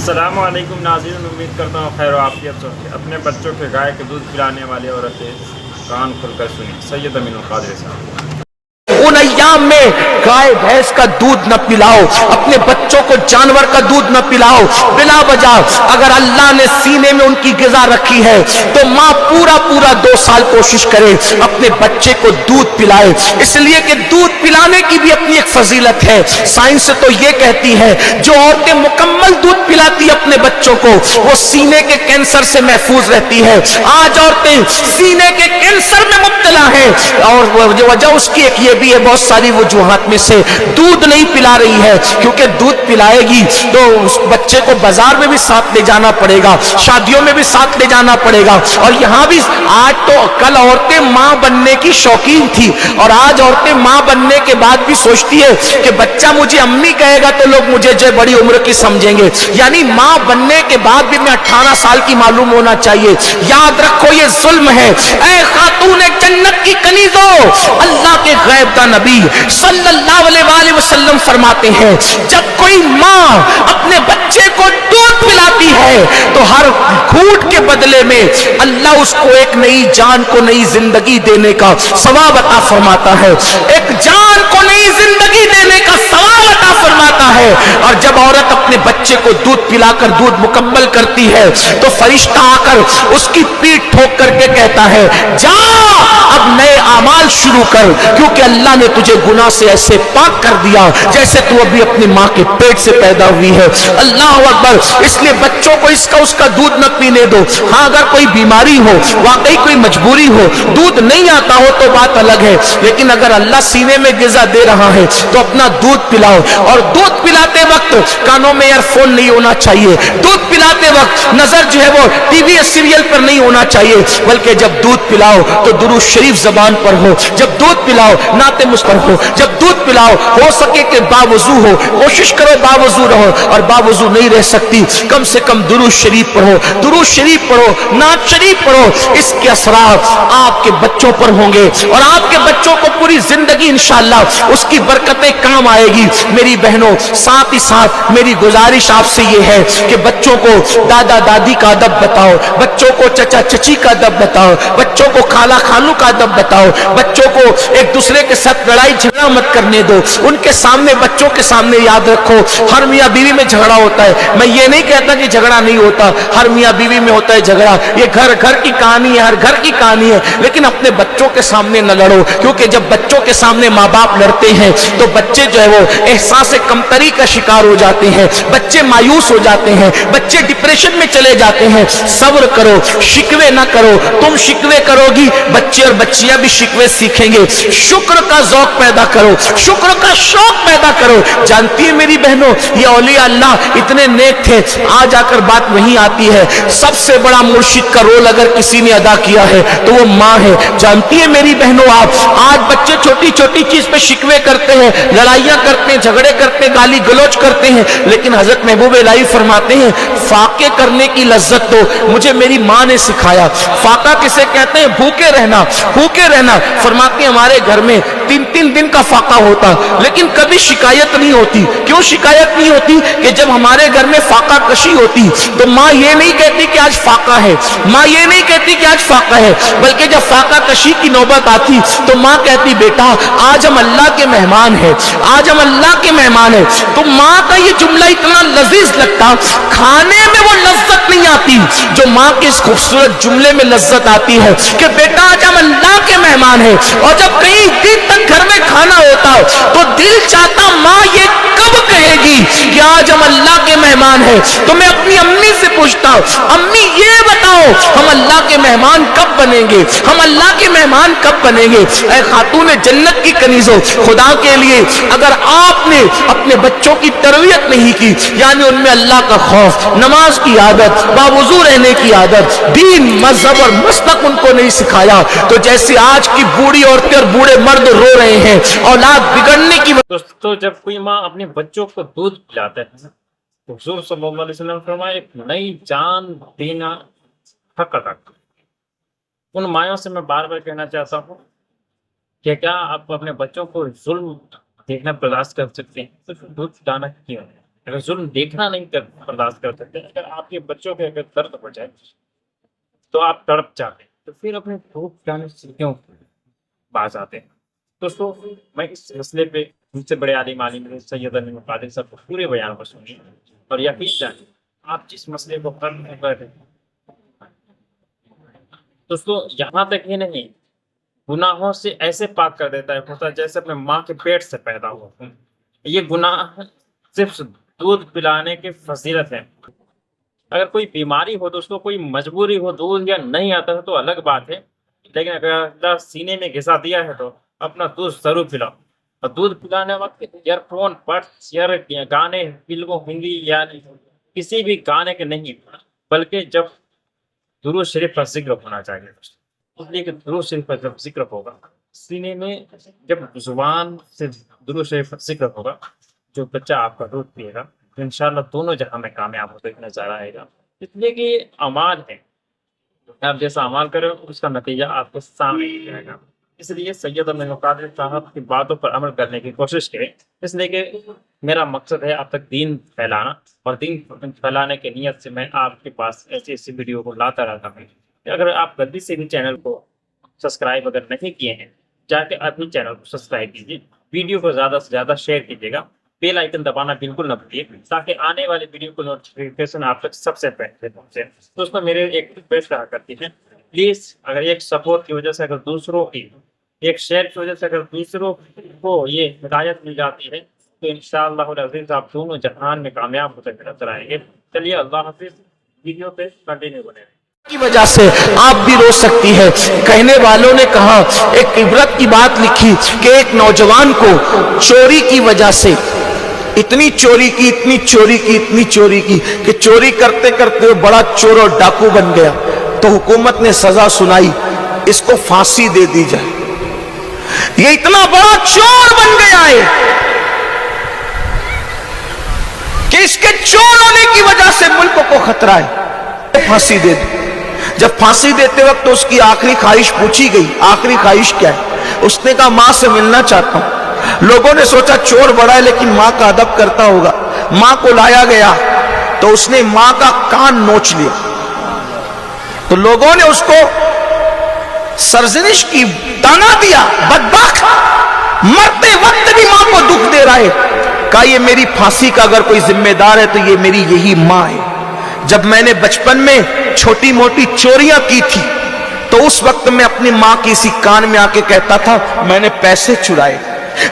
السلام علیکم ناظرین، امید کرتا ہوں خیر و عافیت سے ہوں۔ اپنے بچوں کے گائے کے دودھ پلانے والے عورتیں کان کھل کر سنیں۔ سید امین القادری صاحب۔ ان ایام میں گائے بھینس کا دودھ نہ پلاؤ، اپنے بچوں کو جانور کا دودھ نہ پلاؤ بلا وجہ۔ اگر اللہ نے سینے میں ان کی غذا رکھی ہے تو ماں پورا 2 سال کوشش کرے اپنے بچے کو دودھ پلائے، اس لیے کہ دودھ پلانے کی بھی اپنی ایک فضیلت ہے۔ سائنس تو یہ کہتی ہے جو عورتیں مکمل دودھ پلاتی اپنے بچوں کو وہ سینے کے کینسر سے محفوظ رہتی ہے۔ آج عورتیں سینے کے کینسر میں مبتلا ہیں اور وجہ اس کی ایک یہ بھی ہے، بہت ساری وجوہات میں سے دودھ نہیں پلا رہی ہے، کیونکہ دودھ پلائے گی تو اس بچے کو بازار میں بھی ساتھ لے جانا پڑے گا، شادیوں میں بھی ساتھ لے جانا پڑے گا، اور یہاں بھی آج تو کل عورتیں ماں بننے کی شوقین تھی اور آج عورتیں ماں بننے کے بعد بھی سوچتی ہے کہ بچہ مجھے امی کہے گا تو لوگ مجھے جو بڑی عمر کی سمجھیں گے، یعنی ماں بننے کے بعد بھی میں 18 سال کی معلوم ہونا چاہیے۔ یاد رکھو یہ ظلم ہے۔ اے خاتون جنت کی کنیزوں، اللہ کے غیب دا نبی صلی اللہ علیہ وآلہ وسلم فرماتے ہیں جب کوئی ماں اپنے بچے کو دودھ پلاتی ہے تو ہر گھونٹ کے بدلے میں اللہ اس کو ایک نئی جان کو نئی زندگی دینے کا ثواب عطا فرماتا ہے، ایک جان کو نئی زندگی دینے کا ثواب عطا فرماتا ہے۔ اور جب عورت اپنے بچے کو دودھ پلا کر دودھ مکمل کرتی ہے تو فرشتہ آ کر اس کی پیٹھ ٹھوک کر کے کہتا ہے جا اب نئے اعمال شروع کر، کیونکہ اللہ نے تجھے گناہ سے ایسے پاک کر دیا جیسے تو ابھی اپنی ماں کے پیٹ سے پیدا ہوئی ہے۔ اللہ اکبر۔ اس لیے بچوں کو اس کا دودھ نہ پینے دو۔ ہاں اگر کوئی بیماری ہو، واقعی کوئی مجبوری ہو، دودھ نہیں آتا ہو تو بات الگ ہے، لیکن اگر اللہ سینے میں غذا دے رہا ہے تو اپنا دودھ پلاؤ، اور دودھ پلاتے وقت کانوں میں ایئر فون نہیں ہونا چاہیے، دودھ پلاتے وقت نظر جو ہے وہ ٹی وی سیریل پر نہیں ہونا چاہیے، بلکہ جب دودھ پلاؤ تو درود شریف زبان پر ہو، جب دودھ پلاؤ نعت مصطفیٰ ہو، جب دودھ پلاؤ ہو سکے کہ باوضو ہو، کوشش کرو باوضو رہو، اور باوضو نہیں رہ سکتی کم سے کم درود شریف پڑھو، درود شریف پڑھو، نعت شریف پڑھو۔ اس کے اثرات آپ کے بچوں پر ہوں گے اور آپ کے بچوں کو پوری زندگی انشاءاللہ اس کی برکتیں کام آئے گی۔ میری بہنوں ساتھ ہی ساتھ میری گزارش آپ سے یہ ہے کہ بچوں کو دادا دادی کا ادب بتاؤ، بچوں کو چچا چچی کا ادب بتاؤ، بچوں کو خالہ خالو کا ادب بتاؤ، بچوں کو ایک دوسرے کے ساتھ لڑائی جھگڑا مت کرنے دو، ان کے سامنے بچوں کے سامنے یاد رکھو ہر میاں بیوی میں جھگڑا ہوتا ہے، میں یہ نہیں کہتا کہ جھگڑا نہیں ہوتا، ہر میاں بیوی میں ہوتا ہے جھگڑا، یہ گھر کی کہانی ہے، ہر گھر کی کہانی ہے، لیکن اپنے بچوں کے سامنے نہ لڑو، کیونکہ جب بچوں کے سامنے ماں باپ لڑتے ہیں تو بچے جو ہے وہ احساس کمتری کا شکار ہو جاتے ہیں، بچے مایوس ہو جاتے ہیں، بچے ڈپریشن میں چلے جاتے ہیں۔ صبر کرو، شکوے نہ کرو، تم شکوے کرو گی بچے اور بچیاں بھی شکوے سیکھیں گے۔ شکر کا ذوق پیدا کرو، شکر کا شوق پیدا کرو۔ جانتی ہے میری بہنوں یہ اولیاء اللہ اتنے نیک تھے، آج آ کر بات وہیں آتی ہے، سب سے بڑا مرشد کا رول اگر کسی نے ادا کیا ہے تو وہ ماں ہے۔ جانتی ہے میری بہنوں آپ آج بچے چھوٹی چھوٹی چیز پہ شکوے کرتے ہیں، لڑائیاں کرتے ہیں، جھگڑے کرتے ہیں، گالی گلوچ کرتے ہیں، لیکن حضرت محبوب الہی فرماتے ہیں فاقے کرنے کی لذت تو مجھے میری ماں نے سکھایا۔ فاقہ کسے کہتے ہیں؟ بھوکے رہنا، بھوکے رہنا۔ فرماتے ہیں ہمارے گھر میں 3 دن کا فاقہ ہوتا لیکن کبھی شکایت نہیں ہوتی۔ کیوں شکایت نہیں ہوتی؟ کہ جب ہمارے گھر میں فاقہ کشی ہوتی تو ماں یہ نہیں کہتی کہ آج فاقہ ہے، ماں یہ نہیں کہتی کہ آج فاقہ ہے، بلکہ جب فاقہ کشی کی نوبت آتی تو ماں کہتی بیٹا آج ہم اللہ کے مہمان ہیں، آج ہم اللہ کے مہمان ہیں۔ تو ماں کا یہ جملہ اتنا لذیذ لگتا، کھانے میں وہ لذت نہیں آتی جو ماں کے اس خوبصورت جملے میں لذت آتی ہے کہ بیٹا آج ہم اللہ کے مہمان ہیں۔ اور جب کئی دن تک گھر میں کھانا ہوتا تو دل چاہتا ماں یہ کب کہے گی کہ آج ہم اللہ کے مہمان ہیں۔ تو میں اپنی امی سے پوچھتا ہوں امی یہ بتاؤ ہم اللہ کے مہمان کب بنیں گے، ہم اللہ کے مہمان کب بنیں گے؟ اے خاتون جنت کی کنیزوں، خدا کے لیے اگر آپ نے اپنے بچوں کی تربیت نہیں کی، یعنی ان میں اللہ کا خوف، نماز کی عادت، باوضو رہنے کی عادت، دین مذہب اور مسلک ان کو نہیں سکھایا، تو جیسے آج کی بوڑھی عورتیں اور بوڑھے مرد رو رہے ہیں اولاد بگڑنے کی دوستو جب کوئی ماں اپنے بچوں کو دودھ پلاتا ہے تو حضور صلی اللہ علیہ وسلم فرمائے ایک نئی جان دینا حق ادا کرو۔ ان مایوں سے میں بار بار کہنا چاہتا ہوں کہ کیا آپ اپنے بچوں کو ظلم دیکھنا برداشت کر سکتے ہیں؟ تو دودھ پلانا کیوں ہے؟ اگر ظلم دیکھنا نہیں برداشت کر سکتے، اگر آپ کے بچوں کے اگر درد ہو جائے تو آپ تڑپ جاتے ہیں، تو پھر اپنے دھوپ جانے سے کیوں باز آتے ہیں؟ دوستوں، میں اس مسئلے پہ ان سے بڑے عالم سید امین القادری صاحب کو پورے بیان کو سنیے اور یقین جانیں آپ جس مسئلے کو حل نہیں کر رہے۔ دوستوں، یہاں تک ہی نہیں، گناہوں سے ایسے پاک کر دیتا ہے خدا جیسے اپنے ماں کے پیٹ سے پیدا ہوا۔ یہ گناہ صرف دودھ پلانے کی فضیلت ہے۔ اگر کوئی بیماری ہو دوستوں، کوئی مجبوری ہو، دودھ یا نہیں آتا ہے تو الگ بات ہے، لیکن اگر اللہ سینے میں غذا دیا ہے تو اپنا دودھ ضرور پلاؤ۔ اور دودھ پلانے وقت ایئر فون بڈس گانے فلموں ہندی یعنی کسی بھی گانے کے نہیں، بلکہ جب درود شریف کا ذکر ہونا چاہیے، اس لیے کہ درود شریف کا جب ذکر ہوگا سینے میں، جب زبان سے درود شریف کا ذکر ہوگا، جو بچہ آپ کا دودھ پیے گا تو انشاءاللہ دونوں جہاں میں کامیاب ہوتے ہوئے نظر آئے گا۔ اس لیے کہ یہ اعمال ہے، آپ جیسا اعمال کرو اس کا نتیجہ آپ کے سامنے جائے گا۔ اس لیے سید امین القادری صاحب کی باتوں پر عمل کرنے کی کوشش کریں، اس لیے کہ میرا مقصد ہے آپ تک دین پھیلانا، اور دین پھیلانے کی نیت سے میں آپ کے پاس ایسی ویڈیو کو لاتا رہتا ہوں۔ اگر آپ غلطی سے بھی چینل کو سبسکرائب اگر نہیں کیے ہیں، جا کے ابھی چینل کو سبسکرائب کیجیے، ویڈیو کو زیادہ سے زیادہ شیئر کیجیے گا، بیل آئیکن دبانا بالکل نہ بھولیے تاکہ آنے والی ویڈیو کو نوٹیفیکیشن آپ تک سب سے پہلے پہنچے۔ دوستوں، میرے ایک ریکویسٹ رہا کرتی ہے، پلیز اگر ایک سپورٹ کی وجہ سے اگر دوسروں کی، ایک شیئر کی وجہ سے اگر دوسروں کو یہ ہدایت مل جاتی ہے تو انشاءاللہ العزیز آپ دونوں جہان میں کامیاب ہوتے ہوئے نظر آئیں گے۔ چلیے، اللہ حافظ، ویڈیو پہ کنٹینیو بنے رہیں۔ کی وجہ سے آپ بھی رو سکتی ہے۔ کہنے والوں نے کہا، ایک عبرت کی بات لکھی کہ ایک نوجوان کو چوری کی وجہ سے اتنی چوری کی کہ چوری کرتے کرتے وہ بڑا چور اور ڈاکو بن گیا، تو حکومت نے سزا سنائی، اس کو پھانسی دے دی جائے۔ یہ اتنا بڑا چور بن گیا ہے کہ اس کے چور ہونے کی وجہ سے ملک کو خطرہ ہے، پھانسی دے دی۔ جب پھانسی دیتے وقت اس کی آخری خواہش پوچھی گئی، آخری خواہش کیا ہے؟ اس نے کہا، ماں سے ملنا چاہتا ہوں۔ لوگوں نے سوچا چور بڑا ہے لیکن ماں کا ادب کرتا ہوگا، ماں کو لایا گیا تو اس نے ماں کا کان نوچ لیا، تو لوگوں نے اس کو سرزنش کی، تانا دیا، بدبخت، مرتے وقت بھی ماں کو دکھ دے رہا ہے۔ کہا، یہ میری پھانسی کا اگر کوئی ذمہ دار ہے تو یہ میری یہی ماں ہے۔ جب میں نے بچپن میں چھوٹی موٹی چوریاں کی تھی تو اس وقت میں اپنی ماں کی اسی کان میں آ کے کہتا تھا، میں نے پیسے چرائے،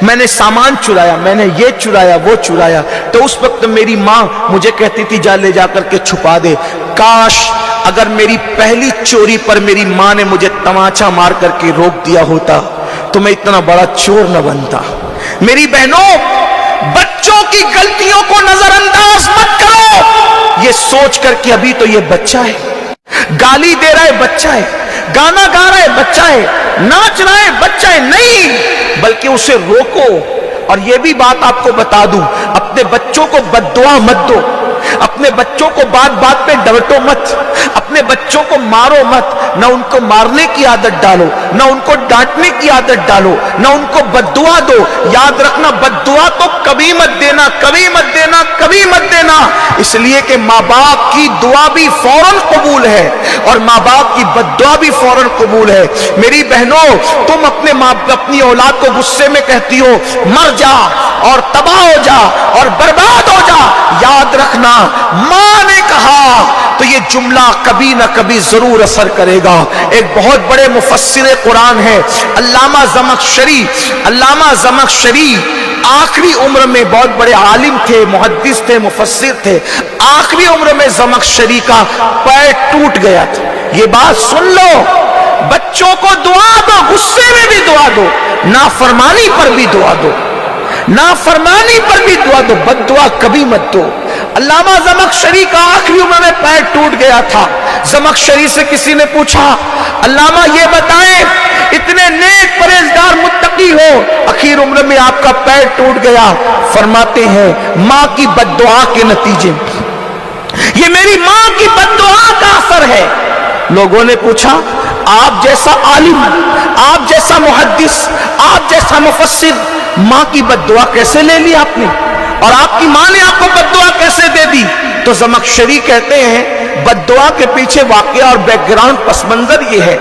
میں نے سامان چرایا، میں نے یہ چرایا وہ چرایا، تو اس وقت میری ماں مجھے کہتی تھی، جا لے جا کر کے چھپا دے۔ کاش اگر میری پہلی چوری پر میری ماں نے مجھے تماچا مار کر کے روک دیا ہوتا تو میں اتنا بڑا چور نہ بنتا۔ میری بہنوں، بچوں کی غلطیوں کو نظر انداز مت کرو، یہ سوچ کر کہ ابھی تو یہ بچہ ہے، گالی دے رہا ہے بچہ ہے، گانا گا رہا ہے بچہ ہے، ناچ رہا ہے بچہ ہے، نہیں، بلکہ اسے روکو۔ اور یہ بھی بات آپ کو بتا دوں، اپنے بچوں کو بد دعا مت دو، اپنے بچوں کو بات بات پہ ڈانٹو مت، اپنے بچوں کو مارو مت، نہ ان کو مارنے کی عادت ڈالو، نہ ان کو ڈانٹنے کی عادت ڈالو، نہ ان کو بد دعا دو۔ یاد رکھنا، بد دعا تو کبھی مت دینا، کبھی مت دینا، کبھی مت دینا، اس لیے کہ ماں باپ کی دعا بھی فوراً قبول ہے اور ماں باپ کی بد دعا بھی فوراً قبول ہے۔ میری بہنوں، تم اپنی اولاد کو غصے میں کہتی ہو، مر جا اور تباہ ہو جا اور برباد ہو جا، یاد رکھنا ماں نے کہا تو یہ جملہ کبھی نہ کبھی ضرور اثر کرے گا۔ ایک بہت بڑے مفسر قرآن ہے علامہ زمخشری، آخری عمر میں بہت بڑے عالم تھے، محدث تھے، مفسر تھے۔ آخری عمر میں زمخشری کا پیر ٹوٹ گیا تھا۔ یہ بات سن لو، بچوں کو دعا دو، غصے میں بھی دعا دو، نافرمانی پر بھی دعا دو، نافرمانی پر بھی دعا دو، بد دعا کبھی مت دو۔ علامہ زمخشری کا آخری عمر میں پیر ٹوٹ گیا تھا۔ زمخشری سے کسی نے پوچھا، علامہ یہ بتائیں، اتنے نیک پرہیزگار متقی ہو، آخر عمر میں آپ کا پیر ٹوٹ گیا؟ فرماتے ہیں، ماں کی بد دعا کے نتیجے، یہ میری ماں کی بد دعا کا اثر ہے۔ لوگوں نے پوچھا، آپ جیسا عالم، آپ جیسا محدث، آپ جیسا مفسر، ماں کی بد دعا کیسے لے لی آپ نے؟ اور آپ کی ماں نے آپ کو بد دعا کیسے دے دی؟ تو زمخشری کہتے ہیں بد دعا کے پیچھے واقعہ اور بیک گراؤنڈ پس منظر یہ ہے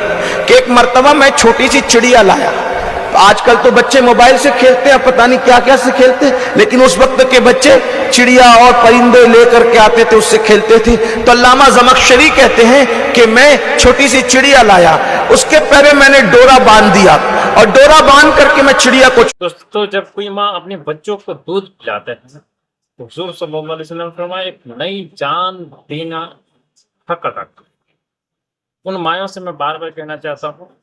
کہ ایک مرتبہ میں چھوٹی سی چڑیا لایا. آج کل تو بچے موبائل سے کھیلتے ہیں، پتہ نہیں کیا کیا سے کھیلتے ہیں، لیکن اس وقت کے بچے چڑیا اور پرندے لے کر کے آتے تھے، اس سے کھیلتے تھے. تو علامہ زمخشری کہتے ہیں کہ میں چھوٹی سی چڑیا لایا، اس کے پیرے میں نے ڈورا باندھ دیا اور ڈورا باندھ کر کے میں چڑیا کو دوستو جب کوئی ماں اپنے بچوں کو دودھ پلاتا ہے تو حضور صلی اللہ علیہ وسلم فرمایا ایک نئی جان دینا حق ادا کرو. ان مایوں سے میں بار بار کہنا چاہتا ہوں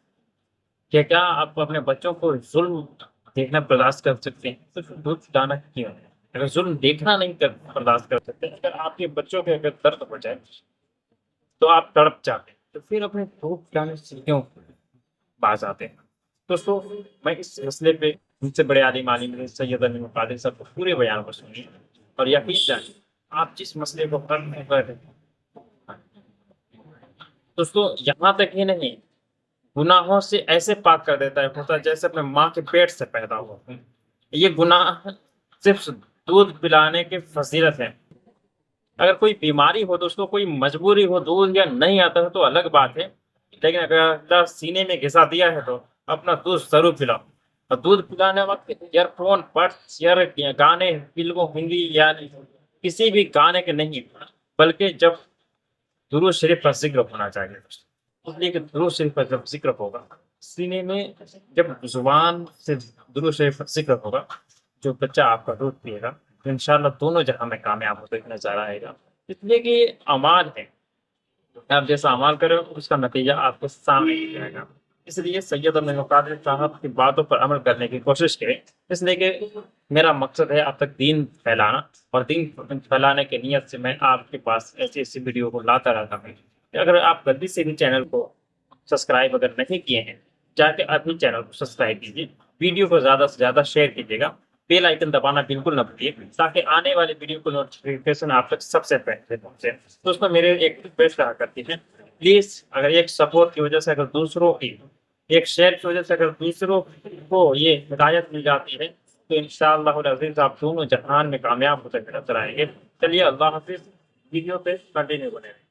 کہ کیا آپ اپنے بچوں کو ظلم دیکھنا برداشت کر سکتے ہیں تو پھر دودھ پلانا کیوں ہے؟ اگر ظلم دیکھنا نہیں برداشت کر سکتے، اگر آپ کے بچوں کے اگر درد ہو جائے تو آپ تڑپ جاتے ہیں، تو پھر اپنے دودھ پلانے سے کیوں باز آتے ہیں؟ دوستو میں اس مسئلے پہ ان سے بڑے عالم سید امین قادری صاحب کو پورے بیان کو سنیے اور یقین جانیں آپ جس مسئلے کو حل کر رہے ہیں. دوستو یہاں تک ہی نہیں، گناہوں سے ایسے پاک کر دیتا ہے خدا جیسے اپنے ماں کے پیٹ سے پیدا ہوا. یہ گناہ صرف دودھ پلانے کی فضیلت ہے. اگر کوئی بیماری ہو دوستو، کوئی مجبوری ہو، دودھ یا نہیں آتا ہے تو الگ بات ہے، لیکن اگر اللہ سینے میں غذا دیا ہے تو اپنا دودھ ضرور پلاؤ. اور دودھ پلانے وقت ایئر فون بڈس گانے فلموں ہندی یا کسی بھی گانے کے نہیں، بلکہ جب درود شریف کا ذکر ہونا چاہیے. اس لیے کہ درود شریف کا جب ذکر ہوگا سینے میں، جب زبان سے درود شریف کا ذکر ہوگا، جو بچہ آپ کا دودھ پیے گا تو انشاءاللہ دونوں جہاں میں کامیاب ہوتے ہوئے نظر آئے گا. اس لیے کہ اعمال ہے، آپ جیسا عمل کرو اس کا نتیجہ آپ کو سامنے ہی جائے گا. اس لیے سید امین قادری صاحب کی باتوں پر عمل کرنے کی کوشش کریں. اس لیے کہ میرا مقصد ہے آپ تک دین پھیلانا، اور دین پھیلانے کی نیت سے میں آپ کے پاس ایسی ایسی ویڈیو کو لاتا رہتا ہوں. اگر آپ غلطی سے بھی چینل کو سبسکرائب اگر نہیں کیے ہیں، جا کے ابھی چینل کو سبسکرائب کیجیے، ویڈیو کو زیادہ سے زیادہ شیئر کیجیے گا، بیل آئیکن دبانا بالکل نہ بھولیے تاکہ آنے والے ویڈیو کو نوٹیفیکیشن آپ تک سب سے پہلے پہنچے. تو اس میں میرے ایک ریکویسٹ رہا کرتی ہے، پلیز اگر ایک سپورٹ کی وجہ سے اگر دوسروں کی، ایک شیئر کی وجہ سے اگر دوسروں کو یہ ہدایت مل جاتی ہے تو انشاءاللہ العزیز آپ دونوں جہان میں کامیاب ہوتے نظر آئیں گے. چلیے اللہ حافظ. ویڈیو پہ کنٹینیو بنے رہیں.